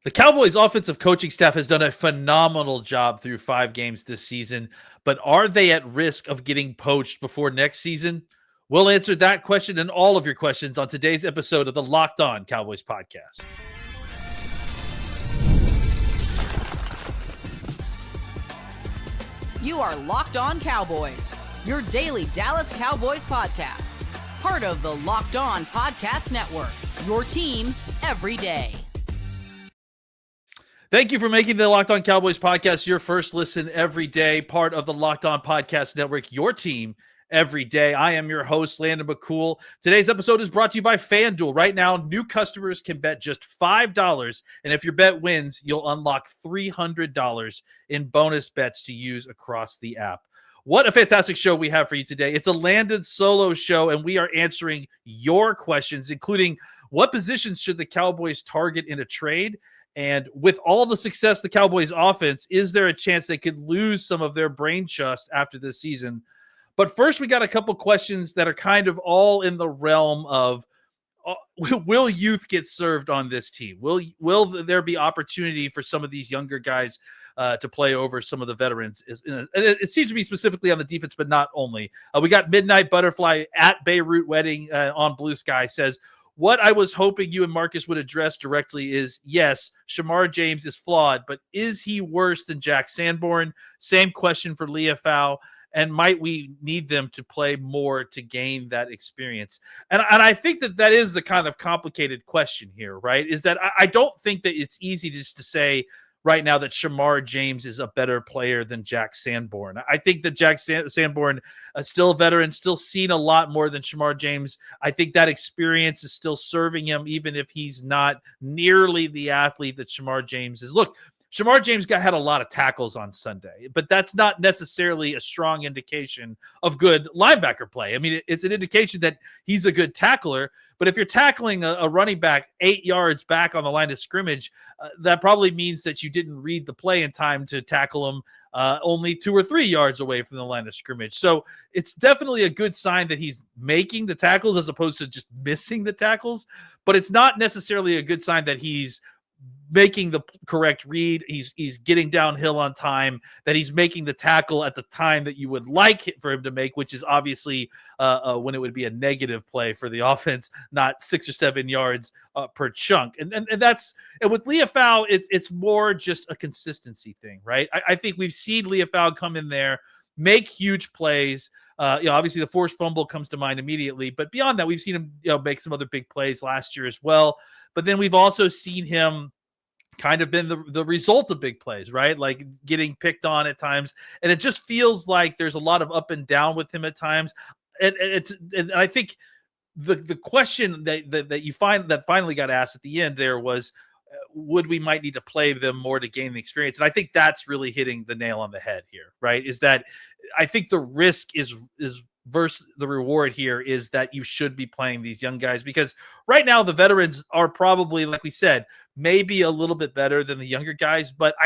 The Cowboys offensive coaching staff has done a phenomenal job through 5 games this season, but are they at risk of getting poached before next season? We'll answer that question and all of your questions on today's episode of the Locked On Cowboys Podcast. You are Locked On Cowboys, your daily Dallas Cowboys podcast. Part of the Locked On Podcast Network, your team every day. Thank you for making the Locked On Cowboys podcast your first listen every day, part of the Locked On Podcast Network, your team every day. I am your host, Landon McCool. Today's episode is brought to you by FanDuel. Right now, new customers can bet just $5, and if your bet wins, you'll unlock $300 in bonus bets to use across the app. What a fantastic show we have for you today. It's a Landon solo show, and we are answering your questions, including what positions should the Cowboys target in a trade? And with all the success the Cowboys offense, is there a chance they could lose some of their brain trust after this season? But first, we got a couple questions that are kind of all in the realm of, will youth get served on this team? Will there be opportunity for some of these younger guys to play over some of the veterans? It seems to be specifically on the defense, but not only. We got Midnight Butterfly at Beirut Wedding on Blue Sky says, what I was hoping you and Marcus would address directly is, yes, Shamar James is flawed, but is he worse than Jack Sanborn? Same question for Leafau. And might we need them to play more to gain that experience? And I think that is the kind of complicated question here, right? Is that I don't think that it's easy just to say right now that Shamar James is a better player than Jack Sanborn. I think that Jack Sanborn is still a veteran, still seen a lot more than Shamar James. I think that experience is still serving him, even if he's not nearly the athlete that Shamar James is. Look, Shamar James had a lot of tackles on Sunday, but that's not necessarily a strong indication of good linebacker play. I mean, it's an indication that he's a good tackler, but if you're tackling a running back 8 yards back on the line of scrimmage, that probably means that you didn't read the play in time to tackle him only 2 or 3 yards away from the line of scrimmage. So it's definitely a good sign that he's making the tackles as opposed to just missing the tackles, but it's not necessarily a good sign that he's making the correct read, he's getting downhill on time, that he's making the tackle at the time that you would like for him to make, which is obviously when it would be a negative play for the offense, not 6 or 7 yards per chunk. And with Leafau, it's more just a consistency thing, right? I think we've seen Leafau come in there, make huge plays. Obviously the forced fumble comes to mind immediately, but beyond that, we've seen him make some other big plays last year as well. But then we've also seen him kind of been the result of big plays, right? Like getting picked on at times. And it just feels like there's a lot of up and down with him at times. And I think the question that you find that finally got asked at the end there was, would we might need to play them more to gain the experience? And I think that's really hitting the nail on the head here, right? Is that I think the risk is versus the reward here is that you should be playing these young guys, because right now the veterans are probably, like we said, maybe a little bit better than the younger guys, but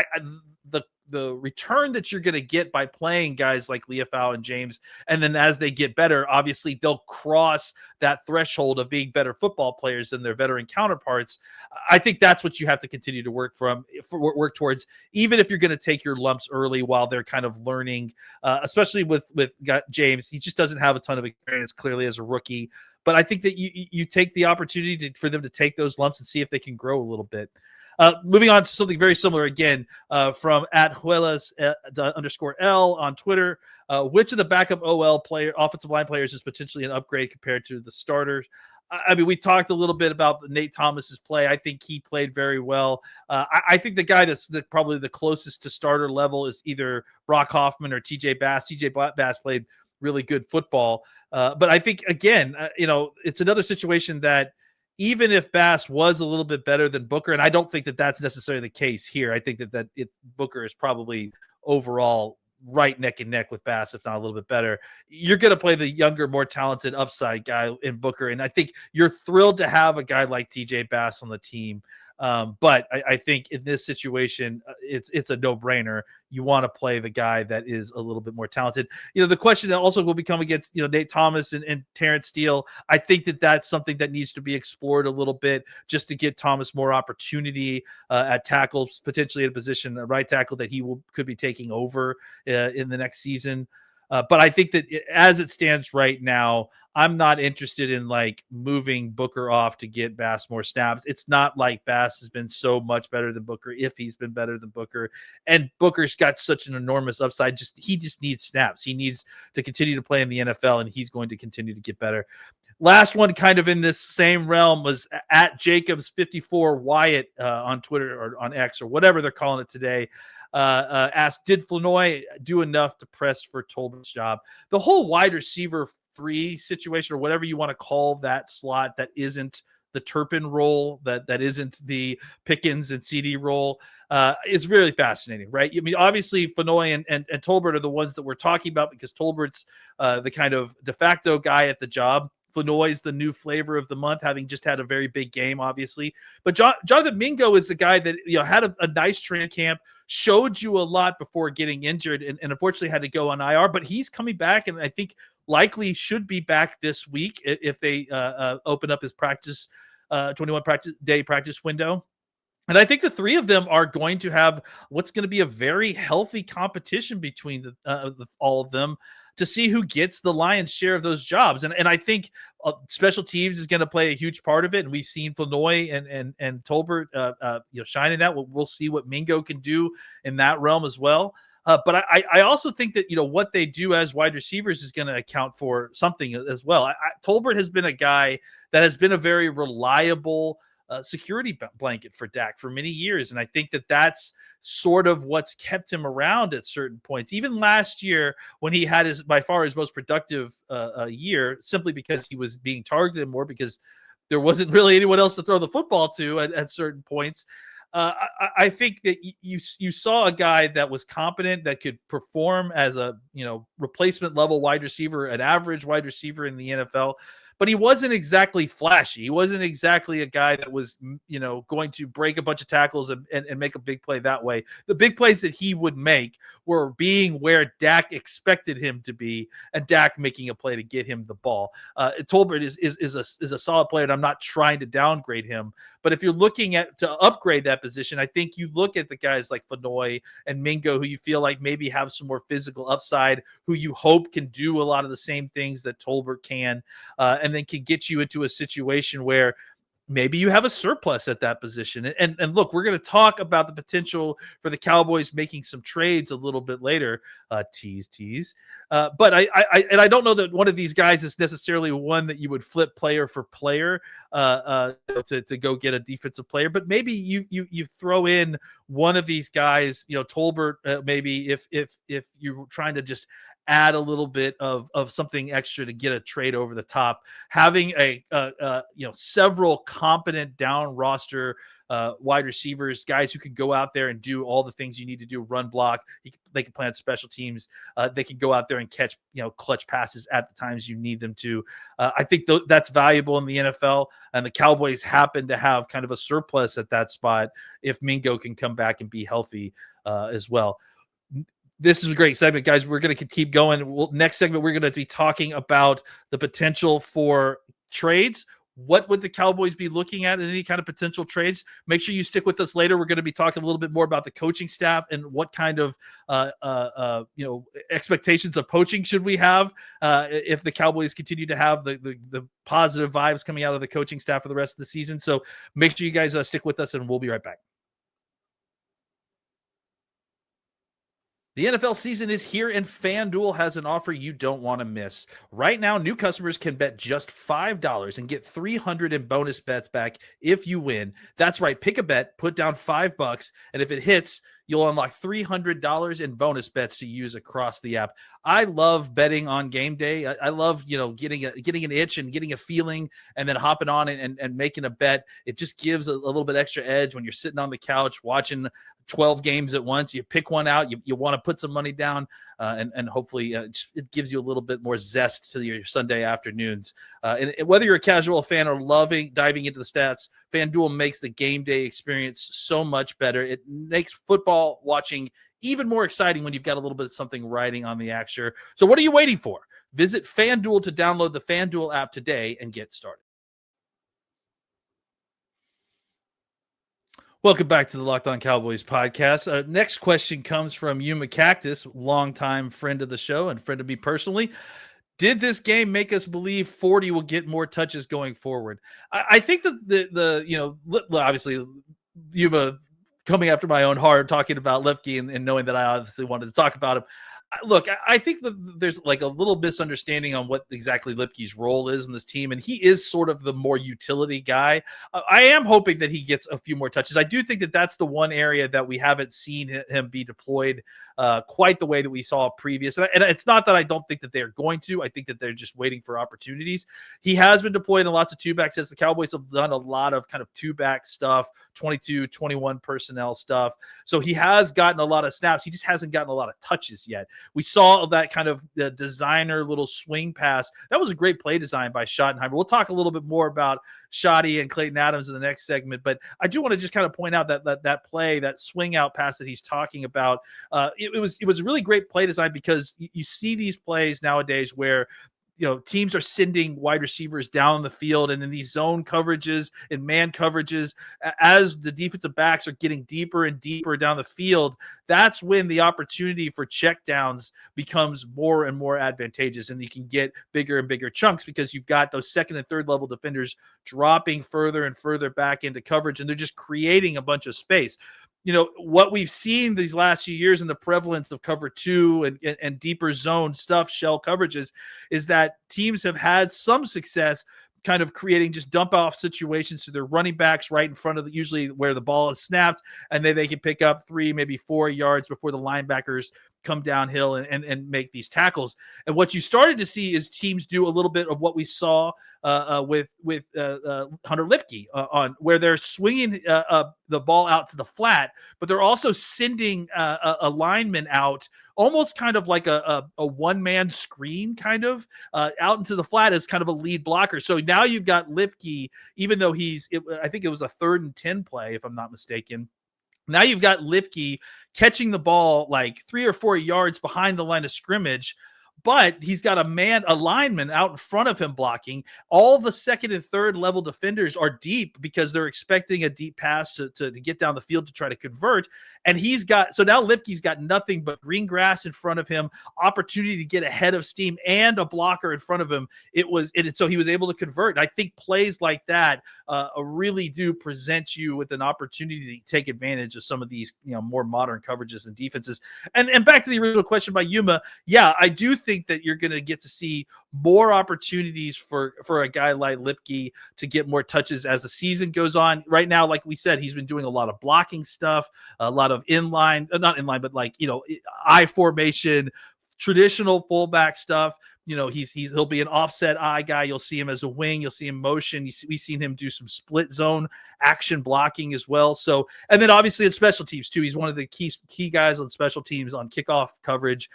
the return that you're going to get by playing guys like Leafau and James, and then as they get better, obviously they'll cross that threshold of being better football players than their veteran counterparts. I think that's what you have to continue to work towards, even if you're going to take your lumps early while they're kind of learning, especially with James. He just doesn't have a ton of experience clearly as a rookie, but I think that you take the opportunity for them to take those lumps and see if they can grow a little bit. Moving on to something very similar again from @Huelas _L on Twitter. Which of the backup offensive line players is potentially an upgrade compared to the starters? I mean, we talked a little bit about Nate Thomas's play. I think he played very well. I think the guy that's probably the closest to starter level is either Brock Hoffman or TJ Bass. TJ Bass played really good football. But I think, again, it's another situation that even if Bass was a little bit better than Booker, and I don't think that that's necessarily the case here. I think that Booker is probably overall right neck and neck with Bass, if not a little bit better. You're going to play the younger, more talented upside guy in Booker. And I think you're thrilled to have a guy like TJ Bass on the team. But I think in this situation, it's a no-brainer. You want to play the guy that is a little bit more talented. The question also will become against, Nate Thomas and Terrence Steele. I think that's something that needs to be explored a little bit just to get Thomas more opportunity at tackles, potentially at a position, a right tackle that he could be taking over in the next season. But I think that as it stands right now, I'm not interested in moving Booker off to get Bass more snaps. It's not like Bass has been so much better than Booker, if he's been better than Booker. And Booker's got such an enormous upside. He just needs snaps. He needs to continue to play in the NFL, and he's going to continue to get better. Last one, kind of in this same realm, was at Jacobs54 Wyatt on Twitter or on X or whatever they're calling it today. Asked, did Flanoy do enough to press for Tolbert's job? The whole wide receiver 3 situation, or whatever you want to call that slot that isn't the Turpin role, that isn't the Pickens and CD role, is really fascinating, right? I mean, obviously Flanoy and Tolbert are the ones that we're talking about because Tolbert's the kind of de facto guy at the job. Flanoy's the new flavor of the month, having just had a very big game, obviously. But Jonathan Mingo is the guy that had a nice training camp, showed you a lot before getting injured, and unfortunately had to go on IR. But he's coming back, and I think likely should be back this week if they open up his 21 day practice window. And I think the 3 of them are going to have what's going to be a very healthy competition between all of them to see who gets the lion's share of those jobs. And I think special teams is going to play a huge part of it. And we've seen Flanoy and Tolbert shine in that. We'll see what Mingo can do in that realm as well. But I also think that, what they do as wide receivers is going to account for something as well. Tolbert has been a guy that has been a very reliable security blanket for Dak for many years. And I think that's sort of what's kept him around at certain points. Even last year when he had by far his most productive year, simply because he was being targeted more because there wasn't really anyone else to throw the football to at certain points. I think that you saw a guy that was competent, that could perform as a replacement level wide receiver, an average wide receiver in the NFL. But he wasn't exactly flashy. He wasn't exactly a guy that was, going to break a bunch of tackles and make a big play that way. The big plays that he would make were being where Dak expected him to be, and Dak making a play to get him the ball. Tolbert is a solid player, and I'm not trying to downgrade him. But if you're looking to upgrade that position, I think you look at the guys like Flanoy and Mingo, who you feel like maybe have some more physical upside, who you hope can do a lot of the same things that Tolbert can, and then can get you into a situation where maybe you have a surplus at that position. And look, we're going to talk about the potential for the Cowboys making some trades a little bit later. Tease. But I don't know that one of these guys is necessarily one that you would flip player for player to go get a defensive player. But maybe you throw in one of these guys, Tolbert, maybe if you're trying to just add a little bit of something extra to get a trade over the top. Having several competent down roster wide receivers, guys who can go out there and do all the things you need to do, run block. They can play on special teams. They can go out there and catch clutch passes at the times you need them to. I think that's valuable in the NFL, and the Cowboys happen to have kind of a surplus at that spot if Mingo can come back and be healthy as well. This is a great segment, guys. We're going to keep going. Next segment, we're going to be talking about the potential for trades. What would the Cowboys be looking at in any kind of potential trades? Make sure you stick with us later. We're going to be talking a little bit more about the coaching staff and what kind of expectations of poaching should we have if the Cowboys continue to have the positive vibes coming out of the coaching staff for the rest of the season. So make sure you guys stick with us, and we'll be right back. The NFL season is here, and FanDuel has an offer you don't want to miss. Right now, new customers can bet just $5 and get $300 in bonus bets back if you win. That's right. Pick a bet, put down $5, and if it hits, you'll unlock $300 in bonus bets to use across the app. I love betting on game day. I love, getting an itch and getting a feeling and then hopping on and making a bet. It just gives a little bit extra edge when you're sitting on the couch watching 12 games at once. You pick one out, you want to put some money down, and hopefully it gives you a little bit more zest to your Sunday afternoons. And whether you're a casual fan or loving diving into the stats, FanDuel makes the game day experience so much better. It makes football watching even more exciting when you've got a little bit of something riding on the action. So what are you waiting for? Visit FanDuel to download the FanDuel app today and get started. Welcome back to the Locked On Cowboys podcast. Next question comes from Yuma Cactus, longtime friend of the show and friend of me personally. Did this game make us believe 40 will get more touches going forward? I think that obviously Yuma coming after my own heart, talking about Lipke and knowing that I obviously wanted to talk about him. Look, I think that there's like a little misunderstanding on what exactly Lipke's role is in this team, and he is sort of the more utility guy. I am hoping that he gets a few more touches. I do think that that's the one area that we haven't seen him be deployed quite the way that we saw previous. And it's not that I don't think that they're going to. I think that they're just waiting for opportunities. He has been deployed in lots of two-backs as the Cowboys have done a lot of kind of two-back stuff, 22, 21 personnel stuff. So he has gotten a lot of snaps. He just hasn't gotten a lot of touches yet. We saw that kind of the designer little swing pass. That was a great play design by Schottenheimer. We'll talk a little bit more about Schotty and Klayton Adams in the next segment, but I do want to just kind of point out that play, that swing out pass that he's talking about. It was a really great play design because you see these plays nowadays where teams are sending wide receivers down the field, and in these zone coverages and man coverages, as the defensive backs are getting deeper and deeper down the field, that's when the opportunity for checkdowns becomes more and more advantageous, and you can get bigger and bigger chunks because you've got those second and third level defenders dropping further and further back into coverage, and they're just creating a bunch of space. What we've seen these last few years in the prevalence of cover two and deeper zone stuff, shell coverages, is that teams have had some success kind of creating just dump off situations to their running backs right in front of usually where the ball is snapped, and then they can pick up 3, maybe 4 yards before the linebackers come downhill and make these tackles. And what you started to see is teams do a little bit of what we saw with Hunter Lipke on where they're swinging the ball out to the flat, but they're also sending a lineman out almost kind of like a one-man screen kind of out into the flat as kind of a lead blocker. So now you've got Lipke, even though I think it was a 3rd and 10 play, if I'm not mistaken. Now you've got Lipke catching the ball like 3 or 4 yards behind the line of scrimmage, but he's got a lineman out in front of him blocking. All the second and third level defenders are deep because they're expecting a deep pass to get down the field to try to convert. And so now Lipke's got nothing but green grass in front of him, opportunity to get ahead of steam, and a blocker in front of him. So he was able to convert. And I think plays like that really do present you with an opportunity to take advantage of some of these more modern coverages and defenses. And back to the original question by Yuma, yeah, I do think that you're going to get to see more opportunities for a guy like Lipke to get more touches as the season goes on. Right now, like we said, he's been doing a lot of blocking stuff, a lot of not inline, but like, I formation, traditional fullback stuff. He'll be an offset eye guy. You'll see him as a wing. You'll see him motion. We've seen him do some split zone action blocking as well. So, and then obviously in special teams too, he's one of the key guys on special teams on kickoff coverage,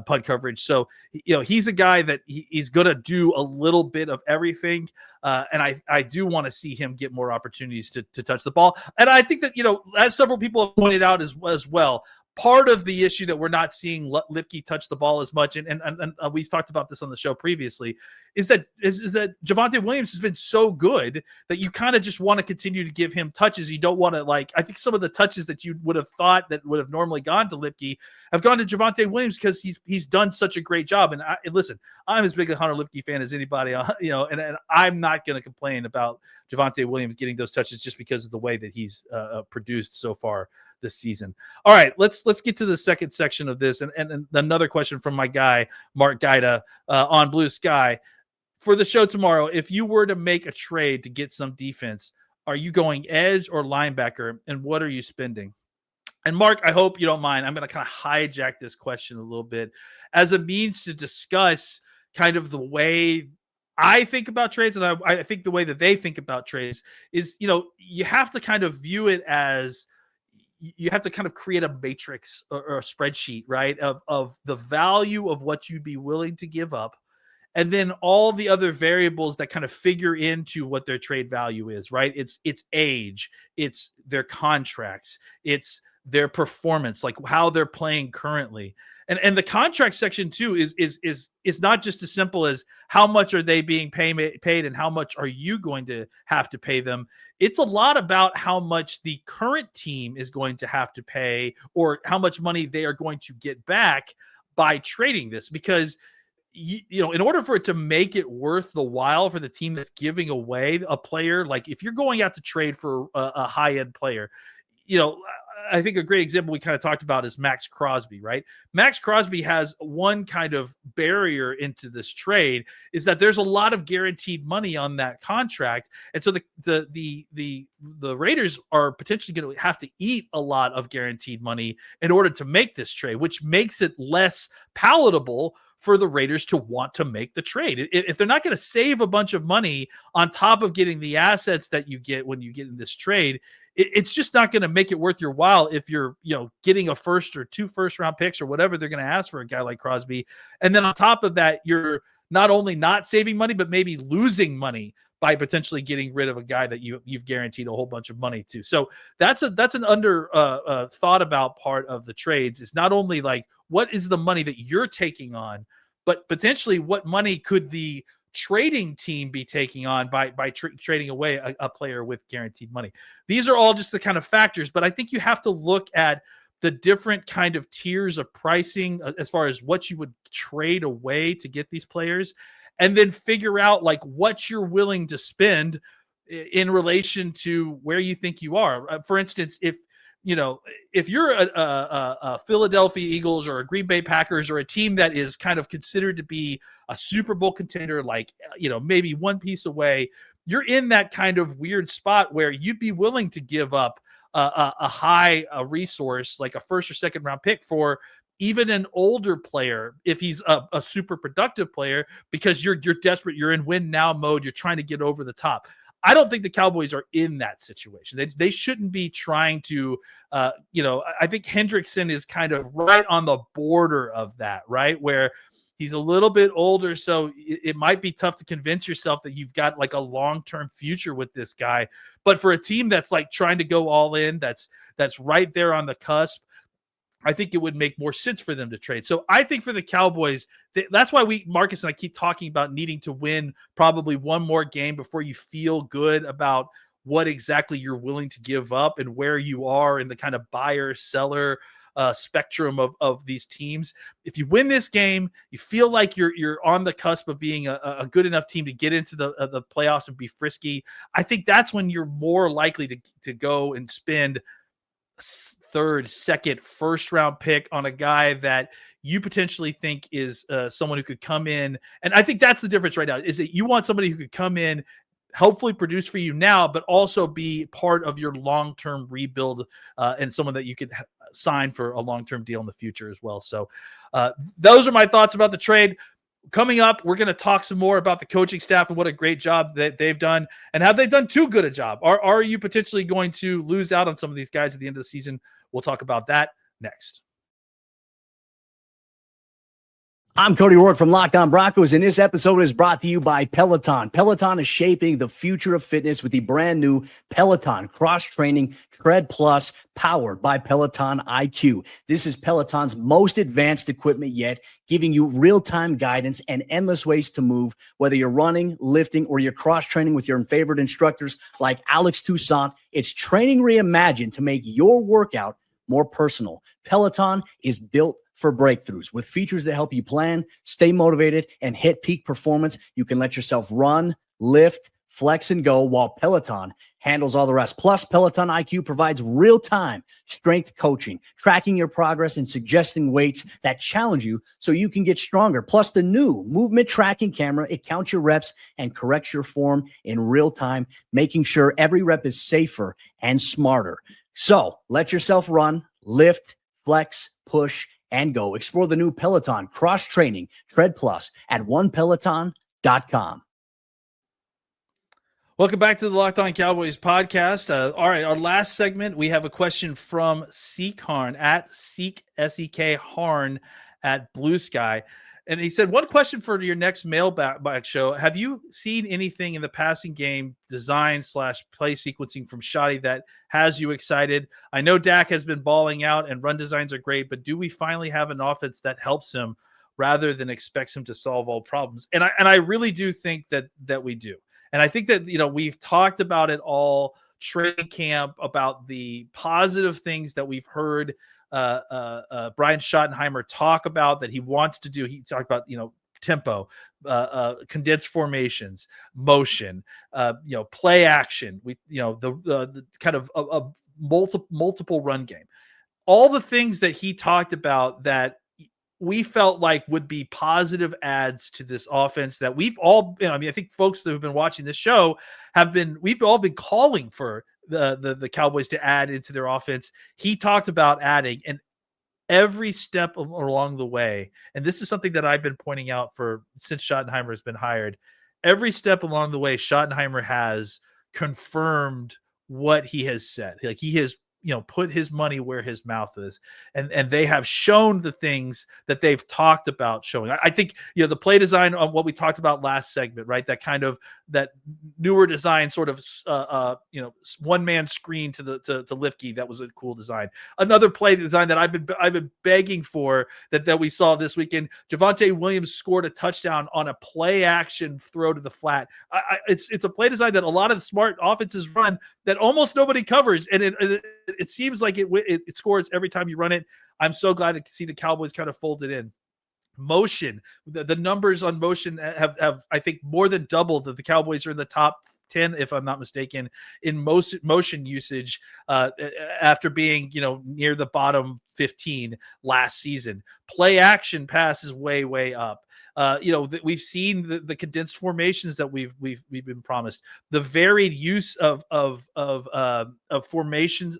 punt coverage. So, he's a guy that he's going to do a little bit of everything. And I do want to see him get more opportunities to touch the ball. And I think that, as several people have pointed out as well, part of the issue that we're not seeing Lipke touch the ball as much, and we've talked about this on the show previously, is that Javonte Williams has been so good that you kind of just want to continue to give him touches. You don't want to, I think some of the touches that you would have thought that would have normally gone to Lipke have gone to Javonte Williams because he's done such a great job. And listen, I'm as big a Hunter Lipke fan as anybody, and I'm not going to complain about Javonte Williams getting those touches just because of the way that he's produced so far this season. All right, let's get to the second section of this, and another question from my guy Mark Gaida on Blue Sky. For the show tomorrow, if you were to make a trade to get some defense, are you going edge or linebacker, and what are you spending? And Mark, I hope you don't mind. I'm going to kind of hijack this question a little bit as a means to discuss kind of the way I think about trades. And I think the way that they think about trades is, you have to kind of view it as you have to kind of create a matrix or a spreadsheet, right? Of the value of what you'd be willing to give up. And then all the other variables that kind of figure into what their trade value is, right? It's age, it's their contracts, it's their performance, like how they're playing currently. And the contract section too is not just as simple as how much are they being paid and how much are you going to have to pay them. It's a lot about how much the current team is going to have to pay or how much money they are going to get back by trading this, because in order for it to make it worth the while for the team that's giving away a player, like if you're going out to trade for a high-end player, I think a great example we kind of talked about is Max Crosby, right? Max Crosby has one kind of barrier into this trade is that there's a lot of guaranteed money on that contract. And so the Raiders are potentially going to have to eat a lot of guaranteed money in order to make this trade, which makes it less palatable for the Raiders to want to make the trade. If they're not going to save a bunch of money on top of getting the assets that you get when you get in this trade, it's just not going to make it worth your while if you're, getting a first or 2 first-round picks or whatever they're going to ask for a guy like Crosby. And then on top of that, you're not only not saving money, but maybe losing money by potentially getting rid of a guy that you've guaranteed a whole bunch of money to. So that's an under thought about part of the trades. Is not only like what is the money that you're taking on, but potentially what money could the trading team be taking on by trading away a player with guaranteed money. These are all just the kind of factors, but I think you have to look at the different kind of tiers of pricing as far as what you would trade away to get these players, and then figure out like what you're willing to spend in relation to where you think you are. For instance, if you're a Philadelphia Eagles or a Green Bay Packers or a team that is kind of considered to be a Super Bowl contender, like, maybe one piece away, you're in that kind of weird spot where you'd be willing to give up a high resource, like a first or second round pick for even an older player, if he's a super productive player, because you're desperate, you're in win now mode, you're trying to get over the top. I don't think the Cowboys are in that situation. They shouldn't be trying to, I think Hendrickson is kind of right on the border of that, right? Where he's a little bit older, so it might be tough to convince yourself that you've got like a long-term future with this guy. But for a team that's like trying to go all in, that's right there on the cusp, I think it would make more sense for them to trade. So I think for the Cowboys, that's why Marcus and I keep talking about needing to win probably one more game before you feel good about what exactly you're willing to give up and where you are in the kind of buyer-seller spectrum of these teams. If you win this game, you feel like you're on the cusp of being a good enough team to get into the playoffs and be frisky. I think that's when you're more likely to go and spend third, second, first round pick on a guy that you potentially think is someone who could come in. And I think that's the difference right now, is that you want somebody who could come in, hopefully produce for you now, but also be part of your long-term rebuild and someone that you could sign for a long-term deal in the future as well. So those are my thoughts about the trade. Coming up, we're going to talk some more about the coaching staff and what a great job that they've done. And have they done too good a job? Are you potentially going to lose out on some of these guys at the end of the season? We'll talk about that next. I'm Cody Rourke from Locked On Broncos, and this episode is brought to you by Peloton. Peloton is shaping the future of fitness with the brand new Peloton Cross-Training Tread Plus, powered by Peloton IQ. This is Peloton's most advanced equipment yet, giving you real-time guidance and endless ways to move, whether you're running, lifting, or you're cross-training with your favorite instructors like Alex Toussaint. It's training reimagined to make your workout more personal. Peloton is built for breakthroughs with features that help you plan, stay motivated, and hit peak performance. You can let yourself run, lift, flex, and go while Peloton handles all the rest. Plus, Peloton IQ provides real-time strength coaching, tracking your progress and suggesting weights that challenge you so you can get stronger. Plus, the new movement tracking camera, it counts your reps and corrects your form in real time, making sure every rep is safer and smarter. So let yourself run, Lift, flex, push, and go. Explore the new Peloton cross-training Tread Plus at onepeloton.com. Welcome back to the Locked On Cowboys podcast. All right, our last segment, we have a question from Seek Harn at Seek, S-E-K Harn at Blue Sky. And he said, one question for your next mailbag show. Have you seen anything in the passing game design / play sequencing from Shoddy that has you excited? I know Dak has been balling out and run designs are great, but do we finally have an offense that helps him rather than expects him to solve all problems? And I really do think that we do. And I think that, we've talked about it all training camp, about the positive things that we've heard Brian Schottenheimer talk about that he wants to do. He talked about, tempo, condensed formations, motion, play action, the kind of multiple run game, all the things that he talked about that we felt like would be positive adds to this offense that we've all, I think folks that have been watching this show we've all been calling for the Cowboys to add into their offense. He talked about adding, and every step along the way, and this is something that I've been pointing out since Schottenheimer has been hired, every step along the way, Schottenheimer has confirmed what he has said. Like, he has put his money where his mouth is, and they have shown the things that they've talked about showing. I think the play design on what we talked about last segment, right? That kind of that newer design, sort of one man screen to Lipke. That was a cool design. Another play design that I've been begging for that we saw this weekend. Javonte Williams scored a touchdown on a play action throw to the flat. It's a play design that a lot of the smart offenses run that almost nobody covers, and it seems like it scores every time you run it. I'm so glad to see the Cowboys kind of fold it in. Motion, the numbers on motion have I think more than doubled. That the Cowboys are in the top 10, if I'm not mistaken, in motion usage after being near the bottom 15 last season. Play action pass is way up. We've seen the condensed formations that we've been promised, the varied use of formation,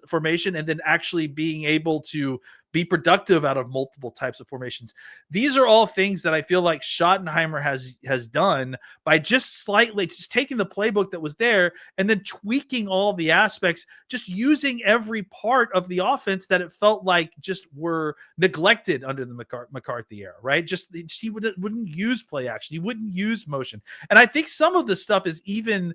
and then actually being able to be productive out of multiple types of formations. These are all things that I feel like Schottenheimer has done by just taking the playbook that was there and then tweaking all the aspects, just using every part of the offense that it felt like just were neglected under the McCarthy era, right? He wouldn't use play action. He wouldn't use motion. And I think some of the stuff is even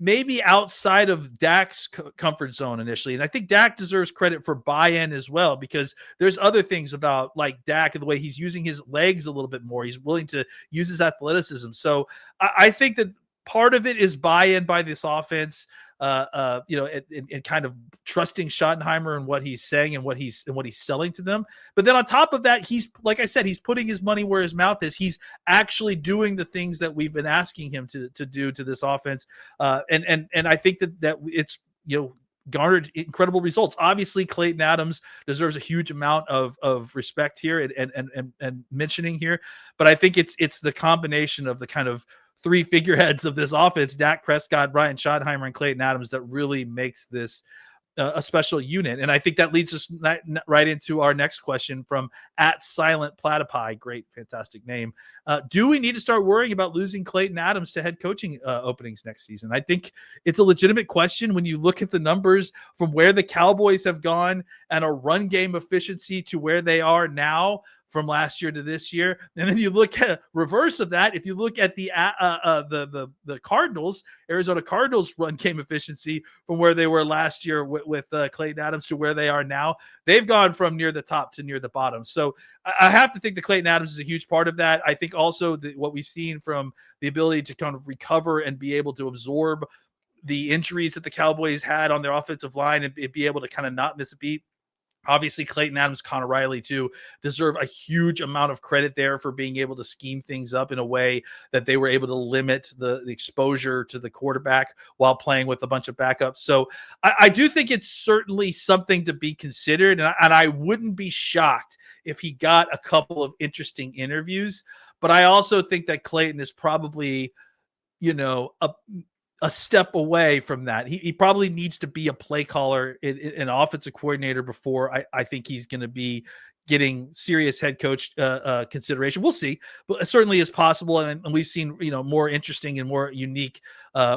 maybe outside of Dak's comfort zone initially. And I think Dak deserves credit for buy-in as well, because there's other things about like Dak and the way he's using his legs a little bit more. He's willing to use his athleticism. So I think that part of it is buy-in by this offense, and kind of trusting Schottenheimer and what he's saying and what he's selling to them. But then on top of that, he's, like I said, he's putting his money where his mouth is. He's actually doing the things that we've been asking him to do to this offense. And I think that it's, garnered incredible results. Obviously, Klayton Adams deserves a huge amount of respect here and mentioning here. But I think it's the combination of the kind of three figureheads of this offense, Dak Prescott, Brian Schottenheimer, and Klayton Adams, that really makes this a special unit. And I think that leads us right into our next question from @SilentPlatypi. Great, fantastic name. Do we need to start worrying about losing Klayton Adams to head coaching openings next season? I think it's a legitimate question when you look at the numbers from where the Cowboys have gone and a run game efficiency to where they are now from last year to this year. And then you look at reverse of that. If you look at the Cardinals, Arizona Cardinals run game efficiency from where they were last year with Klayton Adams to where they are now, they've gone from near the top to near the bottom. So I have to think that Klayton Adams is a huge part of that. I think also that what we've seen from the ability to kind of recover and be able to absorb the injuries that the Cowboys had on their offensive line and be able to kind of not miss a beat. Obviously, Clayton Adams, Connor Riley, too, deserve a huge amount of credit there for being able to scheme things up in a way that they were able to limit the exposure to the quarterback while playing with a bunch of backups. So I do think it's certainly something to be considered, and I wouldn't be shocked if he got a couple of interesting interviews. But I also think that Clayton is probably, a step away from that. He probably needs to be a play caller, an offensive coordinator before I think he's going to be getting serious head coach consideration. We'll see, but it certainly is possible. And we've seen, more interesting and more unique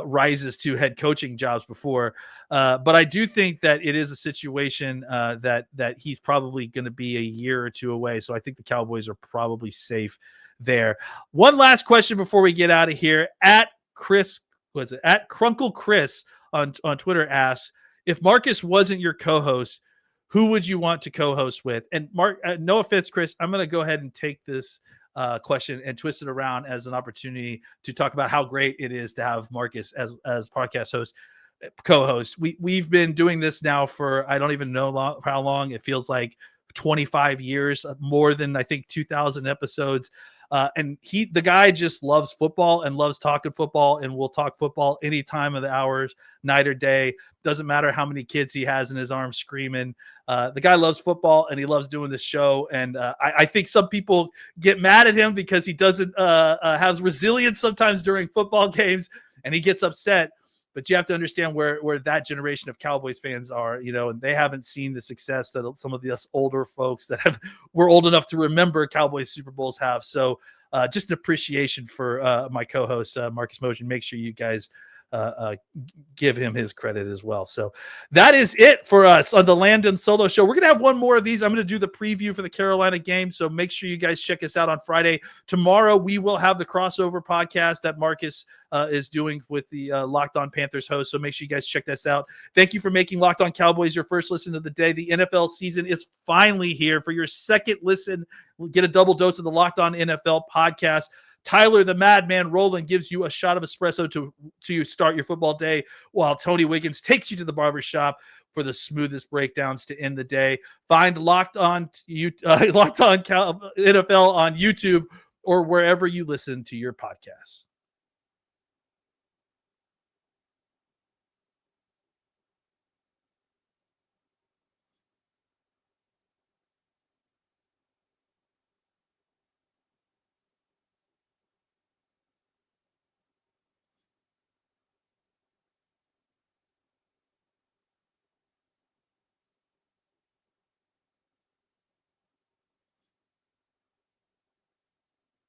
rises to head coaching jobs before. But I do think that it is a situation that he's probably going to be a year or two away. So I think the Cowboys are probably safe there. One last question before we get out of here. At Crunkle Chris on Twitter asks, if Marcus wasn't your co-host, who would you want to co-host with? And Mark, no offense, Chris, I'm going to go ahead and take this question and twist it around as an opportunity to talk about how great it is to have Marcus as podcast host, co-host. We've been doing this now for, I don't even know how long. It feels like 25 years, more than I think 2,000 episodes. And the guy just loves football and loves talking football, and will talk football any time of the hours, night or day. Doesn't matter how many kids he has in his arms screaming. The guy loves football and he loves doing this show. And I think some people get mad at him because he doesn't has resilience sometimes during football games, and he gets upset. But you have to understand where that generation of Cowboys fans are, and they haven't seen the success that some of us older folks that were old enough to remember Cowboys Super Bowls have. So just an appreciation for my co-host, Marcus Motion. Make sure you guys give him his credit as well. So that is it for us on the Landon Solo Show. We're going to have one more of these. I'm going to do the preview for the Carolina game. So make sure you guys check us out on Friday. Tomorrow, we will have the crossover podcast that Marcus is doing with the Locked On Panthers host. So make sure you guys check this out. Thank you for making Locked On Cowboys your first listen of the day. The NFL season is finally here. For your second listen, we'll get a double dose of the Locked On NFL podcast. Tyler, the Madman Roland, gives you a shot of espresso to start your football day, while Tony Wiggins takes you to the barbershop for the smoothest breakdowns to end the day. Find Locked On NFL on YouTube or wherever you listen to your podcasts.